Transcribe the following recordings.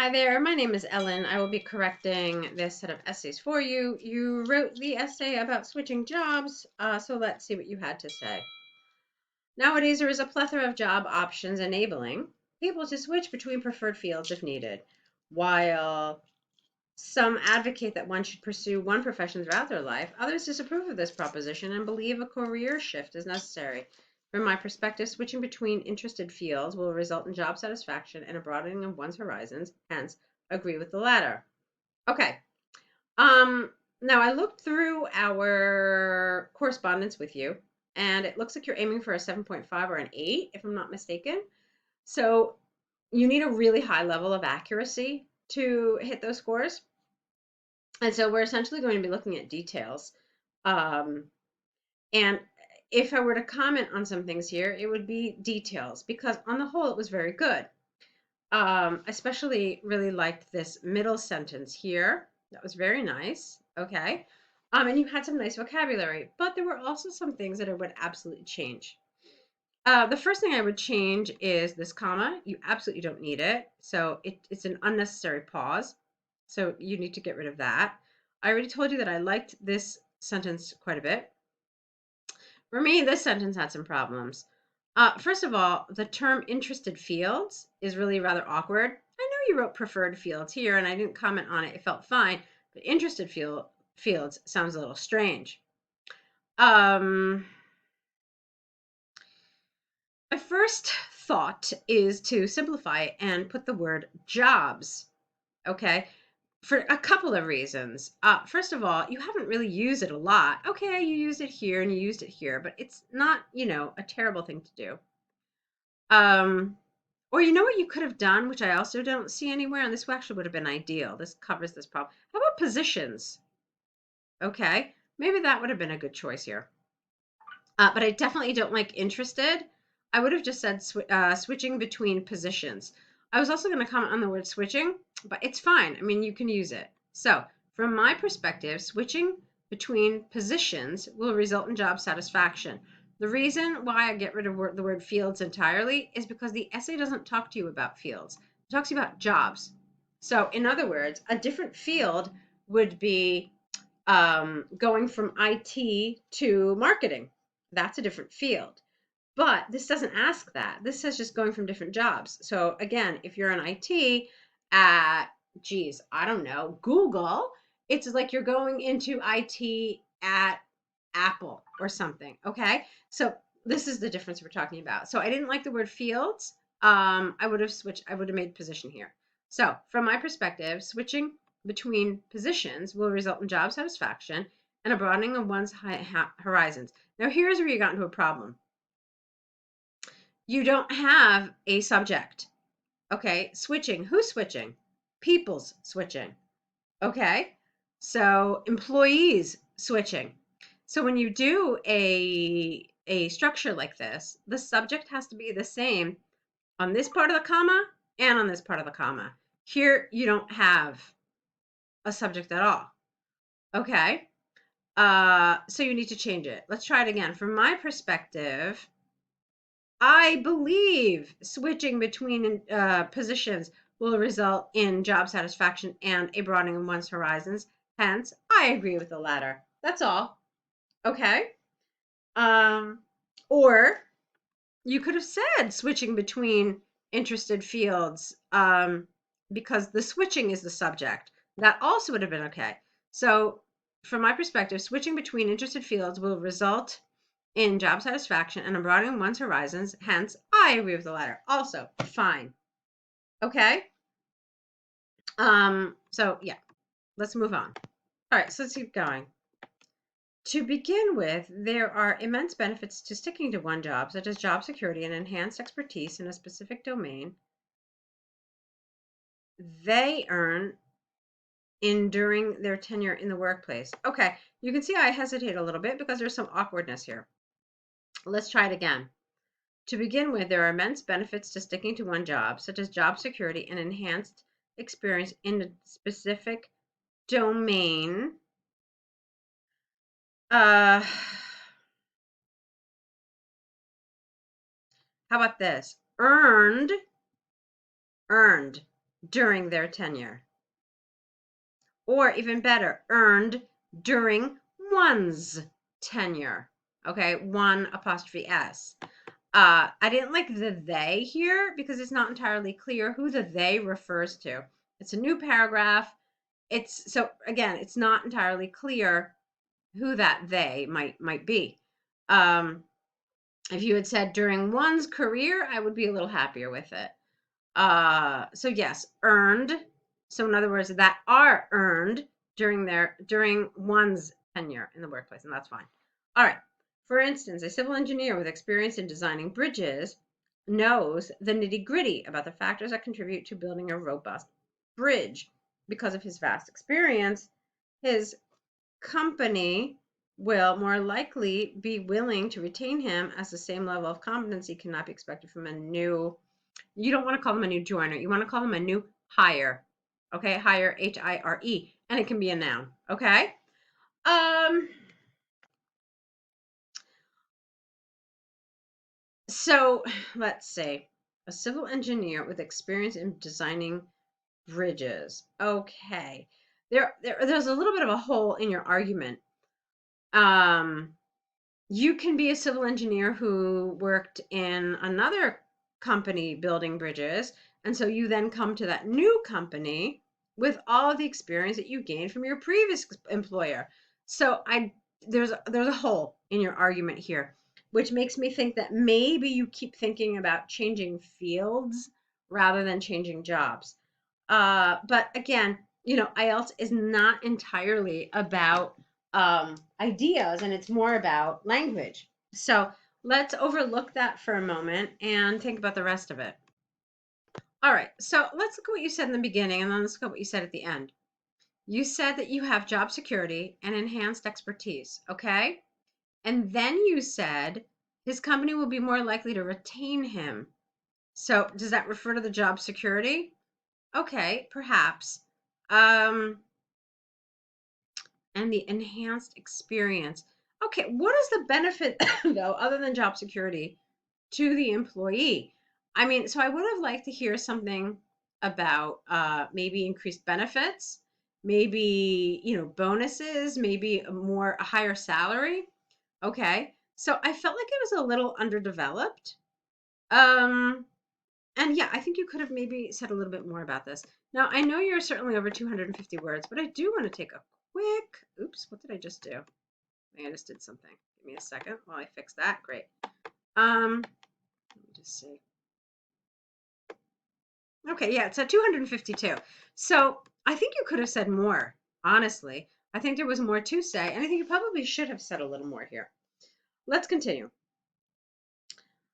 Hi there, my name is Ellen. I will be correcting this set of essays for you. You wrote the essay about switching jobs, so let's see what you had to say. Nowadays, there is a plethora of job options enabling people to switch between preferred fields if needed. While some advocate that one should pursue one profession throughout their life, others disapprove of this proposition and believe a career shift is necessary. From my perspective, switching between interested fields will result in job satisfaction and a broadening of one's horizons, hence, agree with the latter. Okay. Um, Now I looked through our correspondence with you, and it looks like you're aiming for a 7.5 or an 8, if I'm not mistaken. So you need a really high level of accuracy to hit those scores. And so we're essentially going to be looking at details. Um, and if I were to comment on some things here, it would be details because on the whole, it was very good. Especially really liked this middle sentence here. That was very nice. Okay. And you had some nice vocabulary, but there were also some things that I would absolutely change. The first thing I would change is this comma. You absolutely don't need it. So it's an unnecessary pause. So you need to get rid of that. I already told you that I liked this sentence quite a bit. For me, this sentence had some problems. First of all, the term interested fields is really rather awkward. I know you wrote preferred fields here and I didn't comment on it. It felt fine, but interested fields sounds a little strange. My first thought is to simplify and put the word jobs, okay? For a couple of reasons. First of all, you haven't really used it a lot. Okay, you used it here and you used it here, but it's not, a terrible thing to do. Or you know what you could have done, which I also don't see anywhere, and this actually would have been ideal. This covers this problem. How about positions? Okay, maybe that would have been a good choice here. But I definitely don't like interested. I would have just said switching between positions. I was also going to comment on the word switching, but it's fine. I mean, you can use it. So, from my perspective, switching between positions will result in job satisfaction. The reason why I get rid of the word fields entirely is because the essay doesn't talk to you about fields. It talks to you about jobs. So, in other words, a different field would be going from IT to marketing. That's a different field. But this doesn't ask that. This says just going from different jobs. So again, if you're in IT at, geez, I don't know, Google, it's like you're going into IT at Apple or something. Okay. So this is the difference we're talking about. So I didn't like the word fields. I would have switched, I would have made position here. So from my perspective, switching between positions will result in job satisfaction and a broadening of one's horizons. Now, here's where you got into a problem. You don't have a subject. Okay, switching. Who's switching? People's switching. Okay, so employees switching. So when you do a structure like this, the subject has to be the same on this part of the comma and on this part of the comma. Here you don't have a subject at all. Okay. So you need to change it. Let's try it again. From my perspective, I believe switching between positions will result in job satisfaction and a broadening of one's horizons. Hence, I agree with the latter. That's all. Okay. Um, or you could have said switching between interested fields because the switching is the subject. That also would have been okay. So, from my perspective, switching between interested fields will result in job satisfaction and a broadening one's horizons. Hence, I agree with the latter. Also, fine. Okay. So yeah, let's move on. All right, so let's keep going. To begin with, there are immense benefits to sticking to one job, such as job security and enhanced expertise in a specific domain they earn in during their tenure in the workplace. Okay, you can see I hesitate a little bit because there's some awkwardness here. Let's try it again. To begin with, there are immense benefits to sticking to one job, such as job security and enhanced experience in a specific domain. How about this? Earned during their tenure. Or even better, earned during one's tenure. Okay, one apostrophe S. I didn't like the they here because it's not entirely clear who the they refers to. It's a new paragraph. It's so again, it's not entirely clear who that they might be. If you had said during one's career, I would be a little happier with it. So yes, earned. So in other words, that are earned during one's tenure in the workplace, and that's fine. All right. For instance, a civil engineer with experience in designing bridges knows the nitty-gritty about the factors that contribute to building a robust bridge. Because of his vast experience, his company will more likely be willing to retain him, as the same level of competency cannot be expected from a new, you don't want to call them a new joiner. You want to call them a new hire. Okay, hire, Hire, and it can be a noun. Okay. Um. So let's say a civil engineer with experience in designing bridges. Okay. There's a little bit of a hole in your argument. Um. You can be a civil engineer who worked in another company building bridges. And so you then come to that new company with all of the experience that you gained from your previous employer. So there's a hole in your argument here, which makes me think that maybe you keep thinking about changing fields rather than changing jobs. But again, IELTS is not entirely about ideas, and it's more about language. So let's overlook that for a moment and think about the rest of it. All right, so let's look at what you said in the beginning, and then let's look at what you said at the end. You said that you have job security and enhanced expertise, okay? And then you said his company will be more likely to retain him. So does that refer to the job security? Okay, perhaps. Um, and the enhanced experience. Okay, what is the benefit though, other than job security, to the employee? I mean, so I would have liked to hear something about maybe increased benefits, maybe bonuses, maybe a higher salary. Okay, so I felt like it was a little underdeveloped. Um, and yeah, I think you could have maybe said a little bit more about this. Now, I know you're certainly over 250 words, but I do want to take a quick, oops, what did I just do? I think I just did something. Give me a second while I fix that. Great. Let me just see. Okay, yeah, it's at 252. So I think you could have said more, honestly. I think there was more to say, and I think you probably should have said a little more here. Let's continue.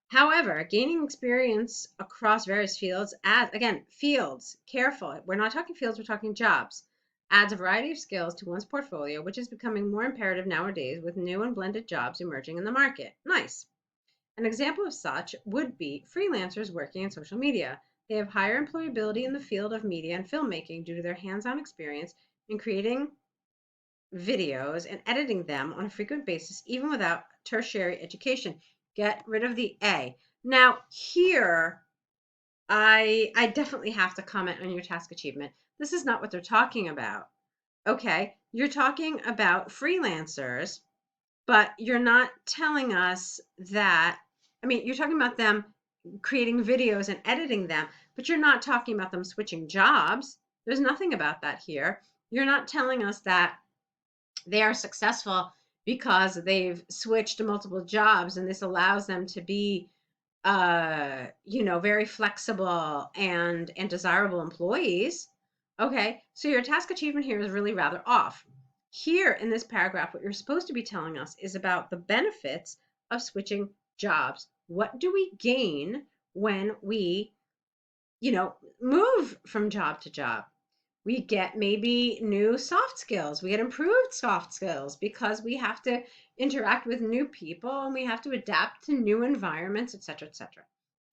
However, gaining experience across various fields adds, again, fields, careful. We're not talking fields, we're talking jobs. Adds a variety of skills to one's portfolio, which is becoming more imperative nowadays with new and blended jobs emerging in the market. Nice. An example of such would be freelancers working in social media. They have higher employability in the field of media and filmmaking due to their hands-on experience in creating videos and editing them on a frequent basis, even without tertiary education. Get rid of the A. Now, here, I definitely have to comment on your task achievement. This is not what they're talking about. Okay, you're talking about freelancers, but you're not telling us that, I mean, you're talking about them creating videos and editing them, but you're not talking about them switching jobs. There's nothing about that here. You're not telling us that they are successful because they've switched to multiple jobs and this allows them to be very flexible and desirable employees. Okay, so your task achievement here is really rather off. Here in this paragraph, what you're supposed to be telling us is about the benefits of switching jobs. What do we gain when we move from job to job? We get maybe new soft skills. We get improved soft skills because we have to interact with new people and we have to adapt to new environments, etc., etc.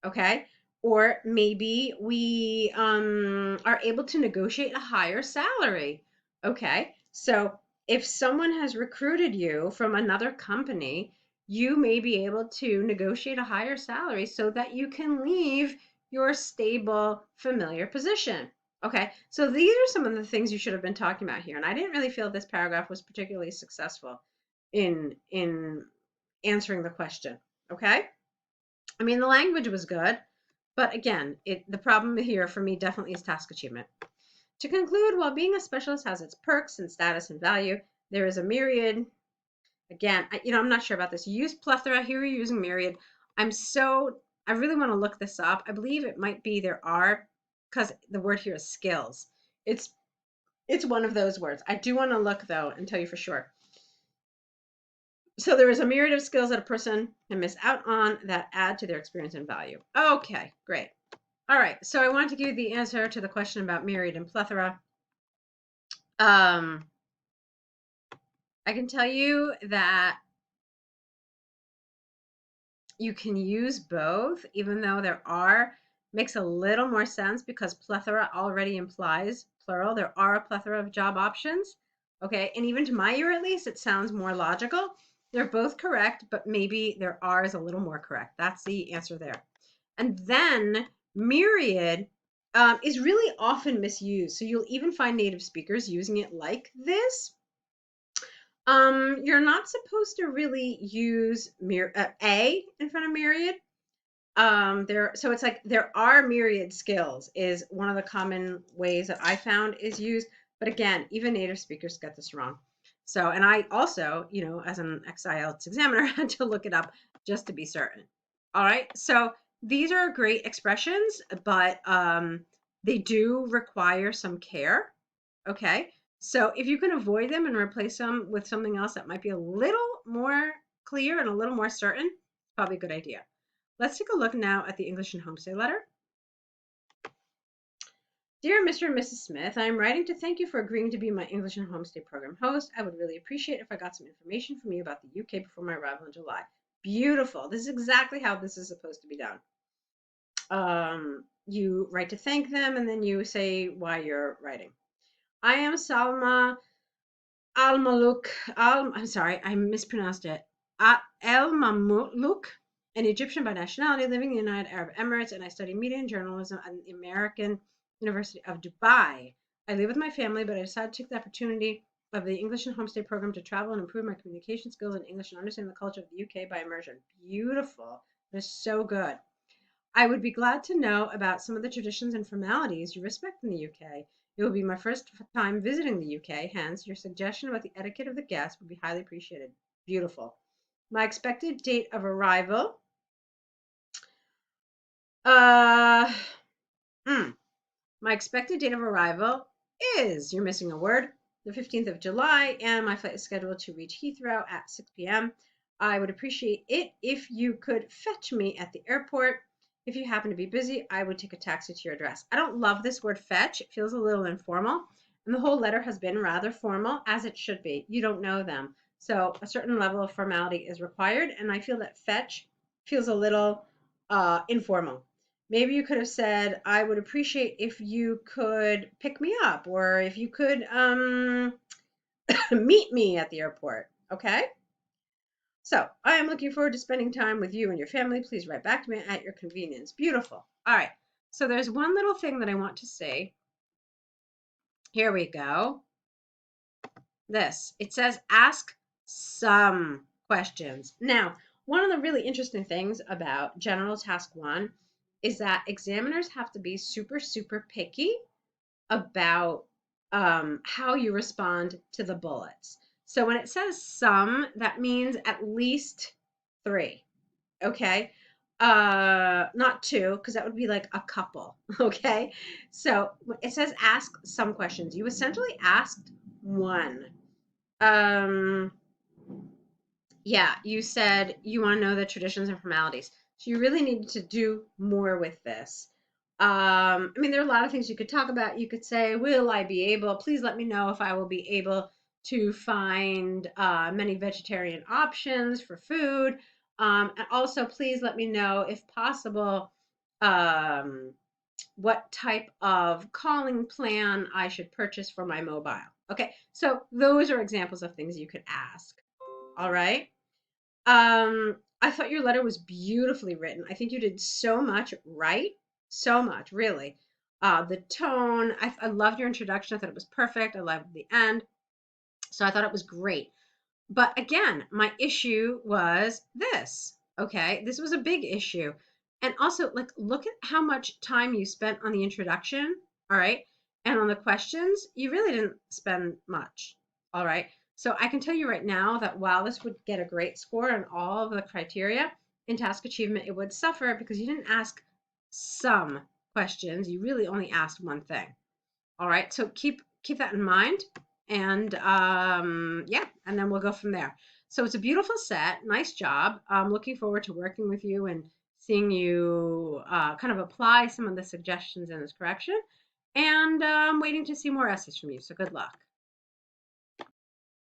Okay? Or maybe we are able to negotiate a higher salary. Okay? So if someone has recruited you from another company, you may be able to negotiate a higher salary so that you can leave your stable, familiar position. Okay, so these are some of the things you should have been talking about here, and I didn't really feel this paragraph was particularly successful in answering the question. Okay, I mean the language was good, but again, the problem here for me definitely is task achievement. To conclude, while being a specialist has its perks and status and value, there is a myriad. Again, I'm not sure about this. You use plethora, here you're using myriad. I really want to look this up. I believe it might be there are, because the word here is skills. It's it's one of those words. I do want to look though and tell you for sure. So there is a myriad of skills that a person can miss out on that add to their experience and value. Okay, great. All right, so I want to give you the answer to the question about myriad and plethora. I can tell you that you can use both, even though there are, makes a little more sense because plethora already implies plural. There are a plethora of job options. Okay, and even to my ear at least, it sounds more logical. They're both correct, but maybe there are is a little more correct. That's the answer there. And then myriad is really often misused. So you'll even find native speakers using it like this. You're not supposed to really use a in front of myriad. So it's like there are myriad skills is one of the common ways that I found is used. But again, even native speakers get this wrong. So, and I also, as an ex-IELTS examiner, had to look it up just to be certain. All right. So these are great expressions, but they do require some care. Okay. So if you can avoid them and replace them with something else that might be a little more clear and a little more certain, probably a good idea. Let's take a look now at the English and Homestay letter. Dear Mr. and Mrs. Smith, I am writing to thank you for agreeing to be my English and Homestay program host. I would really appreciate if I got some information from you about the UK before my arrival in July. Beautiful. This is exactly how this is supposed to be done. You write to thank them, and then you say why you're writing. I am Salma I'm sorry, I mispronounced it. El Mamlouk, an Egyptian by nationality living in the United Arab Emirates, and I study media and journalism at the American University of Dubai. I live with my family, but I decided to take the opportunity of the English and Homestay program to travel and improve my communication skills in English and understand the culture of the UK by immersion. Beautiful. That is so good. I would be glad to know about some of the traditions and formalities you respect in the UK. It will be my first time visiting the UK, hence, your suggestion about the etiquette of the guests would be highly appreciated. Beautiful. My expected date of arrival. Uh, hmm. My expected date of arrival is, you're missing a word, the 15th of July, and my flight is scheduled to reach Heathrow at 6 p.m. I would appreciate it if you could fetch me at the airport. If you happen to be busy, I would take a taxi to your address. I don't love this word fetch. It feels a little informal, and the whole letter has been rather formal, as it should be. You don't know them. So a certain level of formality is required, and I feel that fetch feels a little informal. Maybe you could have said, I would appreciate if you could pick me up, or if you could meet me at the airport. Okay? So I am looking forward to spending time with you and your family. Please write back to me at your convenience. Beautiful. All right. So there's one little thing that I want to say. Here we go. This. It says ask some questions. Now, one of the really interesting things about General Task 1 is that examiners have to be super, super picky about how you respond to the bullets. So when it says some, that means at least 3. Okay. Not 2, because that would be like a couple. Okay. So it says ask some questions. You essentially asked one. Um, yeah, you said you want to know the traditions and formalities. So you really need to do more with this. I mean, there are a lot of things you could talk about. You could say, will I be able, please let me know if I will be able to find many vegetarian options for food. And also, please let me know, if possible, um, what type of calling plan I should purchase for my mobile. Okay, so those are examples of things you could ask. All right. I thought your letter was beautifully written. I think you did so much right. So much, really. The tone, I loved your introduction. I thought it was perfect. I loved the end. So I thought it was great. But again, my issue was this. Okay. This was a big issue. And also, like, look at how much time you spent on the introduction. All right. And on the questions, you really didn't spend much. All right. So I can tell you right now that while this would get a great score on all of the criteria in task achievement, it would suffer because you didn't ask some questions. You really only asked one thing. All right, so keep that in mind, and yeah, and then we'll go from there. So it's a beautiful set. Nice job. I'm looking forward to working with you and seeing you kind of apply some of the suggestions in this correction. And I'm waiting to see more essays from you. So good luck.